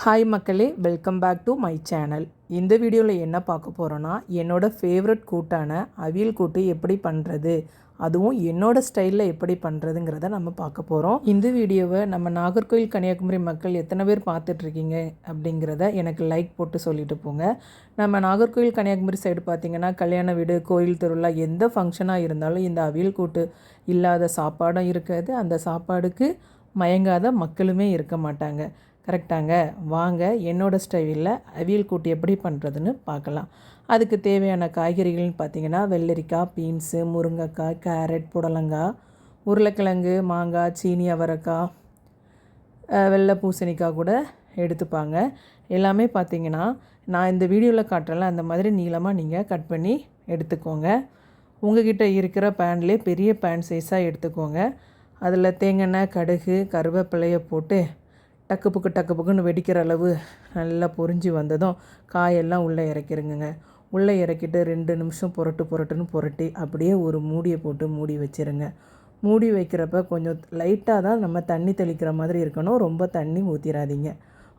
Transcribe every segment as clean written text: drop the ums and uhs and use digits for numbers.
Hi மக்களே, welcome back to my channel. இந்த வீடியோவில் என்ன பார்க்க போகிறோன்னா, என்னோடய ஃபேவரட் கூட்டான அவியல் கூட்டு எப்படி பண்ணுறது, அதுவும் என்னோடய ஸ்டைலில் எப்படி பண்ணுறதுங்கிறத நம்ம பார்க்க போகிறோம். இந்த வீடியோவை நம்ம நாகர்கோவில் கன்னியாகுமரி மக்கள் எத்தனை பேர் பார்த்துட்ருக்கீங்க அப்படிங்கிறத எனக்கு லைக் போட்டு சொல்லிட்டு போங்க. நம்ம நாகர்கோவில் கன்னியாகுமரி சைடு பார்த்திங்கன்னா, கல்யாண வீடு, கோயில் திருவிழா எந்த ஃபங்க்ஷனாக இருந்தாலும் இந்த அவியல் கூட்டு இல்லாத சாப்பாடும் இருக்காது. அந்த சாப்பாடுக்கு மயங்காத மக்களுமே இருக்க மாட்டாங்க. கரெக்டாங்க? வாங்க என்னோடய ஸ்டைலில் அவியல் கூட்டு எப்படி பண்ணுறதுன்னு பார்க்கலாம். அதுக்கு தேவையான காய்கறிகள்னு பார்த்திங்கன்னா, வெள்ளரிக்காய், பீன்ஸு, முருங்கைக்காய், கேரட், புடலங்காய், உருளைக்கிழங்கு, மாங்காய், சீனி அவரைக்காய், வெள்ளை பூசணிக்காய் கூட எடுத்துப்பாங்க. எல்லாமே பார்த்திங்கன்னா நான் இந்த வீடியோவில் காட்டுறேன்ல, அந்த மாதிரி நீளமாக நீங்கள் கட் பண்ணி எடுத்துக்கோங்க. உங்கள்கிட்ட இருக்கிற பேன்லேயே பெரிய பேன் சைஸாக எடுத்துக்கோங்க. அதில் தேங்காய், கடுகு, கருவேப்பிலையை போட்டு டக்கு புக்குன்னு வெடிக்கிற அளவு நல்லா பொரிஞ்சு வந்ததும் காயெல்லாம் உள்ளே இறக்கிருங்க. உள்ளே இறக்கிட்டு 2 நிமிஷம் புரட்டுன்னு புரட்டி அப்படியே ஒரு மூடியை போட்டு மூடி வச்சுருங்க. மூடி வைக்கிறப்ப கொஞ்சம் லைட்டாக தான் நம்ம தண்ணி தெளிக்கிற மாதிரி இருக்கணும், ரொம்ப தண்ணி ஊற்றிடாதீங்க.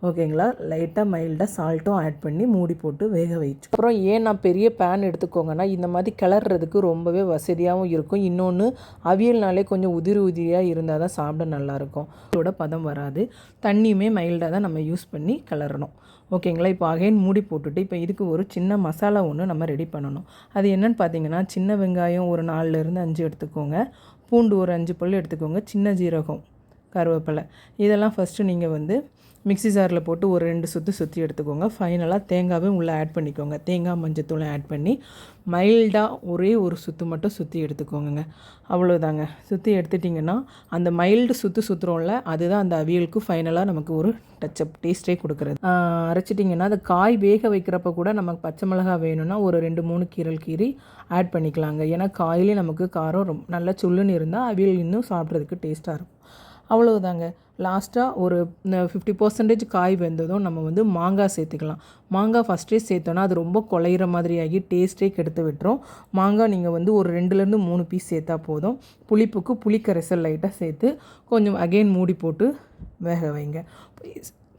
ஓகேங்களா? லைட்டாக மைல்டாக சால்ட்டும் ஆட் பண்ணி மூடி போட்டு வேக வச்சு. அப்புறம் ஏன் நான் பெரிய பேன் எடுத்துக்கோங்கன்னா, இந்த மாதிரி கிளறதுக்கு ரொம்பவே வசதியாகவும் இருக்கும். இன்னொன்று, அவியல்னாலே கொஞ்சம் உதிரியாக இருந்தால் தான் சாப்பிட நல்லாயிருக்கும். இதோட பதம் வராது. தண்ணியுமே மைல்டாக தான் நம்ம யூஸ் பண்ணி கிளறணும். ஓகேங்களா? இப்போ அகைன் மூடி போட்டுட்டு இப்போ இதுக்கு ஒரு சின்ன மசாலா ஒன்று நம்ம ரெடி பண்ணணும். அது என்னென்னு பார்த்தீங்கன்னா, சின்ன வெங்காயம் ஒரு 4லேருந்து 5 எடுத்துக்கோங்க. பூண்டு ஒரு 5 பல் எடுத்துக்கோங்க. சின்ன ஜீரகம், கருவேப்பிலை, இதெல்லாம் ஃபஸ்ட்டு நீங்கள் மிக்ஸி ஜாரில் போட்டு ஒரு 2 சுற்றி எடுத்துக்கோங்க. ஃபைனலாக தேங்காவே உள்ளே ஆட் பண்ணிக்கோங்க. தேங்காய், மஞ்சத்தூளை ஆட் பண்ணி மைல்டாக ஒரே ஒரு சுற்று மட்டும் சுற்றி எடுத்துக்கோங்க. அவ்வளோதாங்க. சுற்றி எடுத்துட்டிங்கன்னா அந்த மைல்டு சுற்றுறோம்ல, அதுதான் அந்த அவியலுக்கு ஃபைனலாக நமக்கு ஒரு டச்சப் டேஸ்ட்டே கொடுக்குறது. அரைச்சிட்டிங்கன்னா அந்த காய் வேக வைக்கிறப்ப கூட நமக்கு பச்சை மிளகாய் வேணும்னா ஒரு 2-3 கீறி ஆட் பண்ணிக்கலாங்க. ஏன்னா காயிலே நமக்கு காரம் நல்லா சுள்ளுன்னு இருந்தால் அவியல் இன்னும் சாப்பிட்றதுக்கு டேஸ்ட்டாக இருக்கும். அவ்வளோதாங்க. லாஸ்ட்டாக ஒரு 50% காய் வெந்ததும் நம்ம மாங்காய் சேர்த்துக்கலாம். மாங்காய் ஃபஸ்ட்டே சேர்த்தோன்னா அது ரொம்ப குழையிற மாதிரி ஆகி டேஸ்ட்டே கெடுத்து விட்டுரும். மாங்காய் நீங்கள் ஒரு 2லேருந்து 3 பீஸ் சேர்த்தா போதும். புளிப்புக்கு புளிக்கரைசல் லைட்டாக சேர்த்து கொஞ்சம் அகெயின் மூடி போட்டு வேக வைங்க.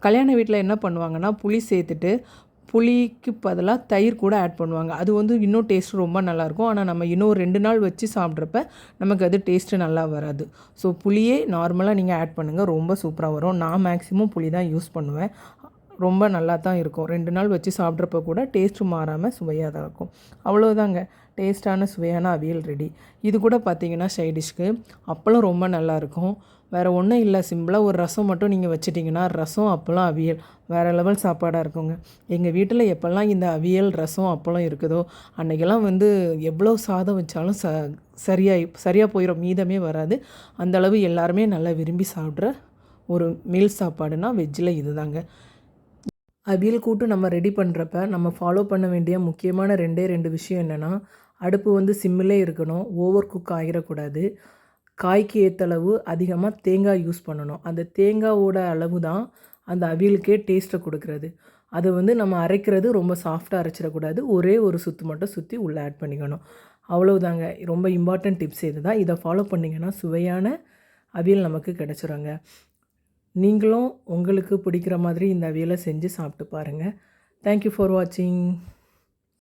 கல்யாண வீட்டில் என்ன பண்ணுவாங்கன்னா, புளி சேர்த்துட்டு புளிக்கு பதிலாக தயிர் கூட ஆட் பண்ணுவாங்க. அது இன்னும் டேஸ்ட்டு ரொம்ப நல்லாயிருக்கும். ஆனால் நம்ம இன்னும் 2 நாள் வச்சு சாப்பிட்றப்ப நமக்கு அது டேஸ்ட்டு நல்லா வராது. ஸோ புளியே நார்மலாக நீங்கள் ஆட் பண்ணுங்கள், ரொம்ப சூப்பராக வரும். நான் மேக்ஸிமம் புளி தான் யூஸ் பண்ணுவேன். ரொம்ப நல்லா தான் இருக்கும். 2 நாள் வச்சு சாப்பிட்றப்ப கூட டேஸ்ட்டு மாறாமல் சுவையாக தான் இருக்கும். அவ்வளோதாங்க, டேஸ்ட்டான சுவையான அவியல் ரெடி. இது கூட பார்த்திங்கன்னா சைடிஷ்க்கு அப்பளம் ரொம்ப நல்லாயிருக்கும். வேறு ஒன்றும் இல்லை, சிம்பிளாக ஒரு ரசம் மட்டும் நீங்கள் வச்சிட்டிங்கன்னா ரசம், அப்பளம், அவியல் வேறு லெவல் சாப்பாடாக இருக்குங்க. எங்கள் வீட்டில் எப்போல்லாம் இந்த அவியல், ரசம், அப்பளம் இருக்குதோ அன்றைக்கெல்லாம் எவ்வளோ சாதம் வச்சாலும் சரியாக போயிடும், மீதமே வராது. அந்தளவு எல்லாருமே நல்லா விரும்பி சாப்பிட்ற ஒரு மீல் சாப்பாடுனா வெஜ்ஜில் இது தாங்க. அவியல் கூட்டு நம்ம ரெடி பண்ணுறப்ப நம்ம ஃபாலோ பண்ண வேண்டிய முக்கியமான 2 விஷயம் என்னென்னா, அடுப்பு சிம்மிலே இருக்கணும், ஓவர் குக் ஆகிடக்கூடாது. காய்க்கு ஏற்றளவு அதிகமாக தேங்காய் யூஸ் பண்ணணும். அந்த தேங்காவோட அளவு தான் அந்த அவியலுக்கே டேஸ்ட்டை கொடுக்குறது. அதை நம்ம அரைக்கிறது ரொம்ப சாஃப்டாக அரைச்சிடக்கூடாது. ஒரே ஒரு சுற்று மட்டும் சுற்றி உள்ளே ஆட் பண்ணிக்கணும். அவ்வளோதாங்க. ரொம்ப இம்பார்ட்டன்ட் டிப்ஸ் இது தான். இதை ஃபாலோ பண்ணிங்கன்னா சுவையான அவியல் நமக்கு கிடச்சிருங்க. நீங்களும் உங்களுக்கு பிடிக்கிற மாதிரி இந்த அவியலை செஞ்சு சாப்பிட்டு பாருங்கள். தேங்க்யூ ஃபார் வாட்சிங்.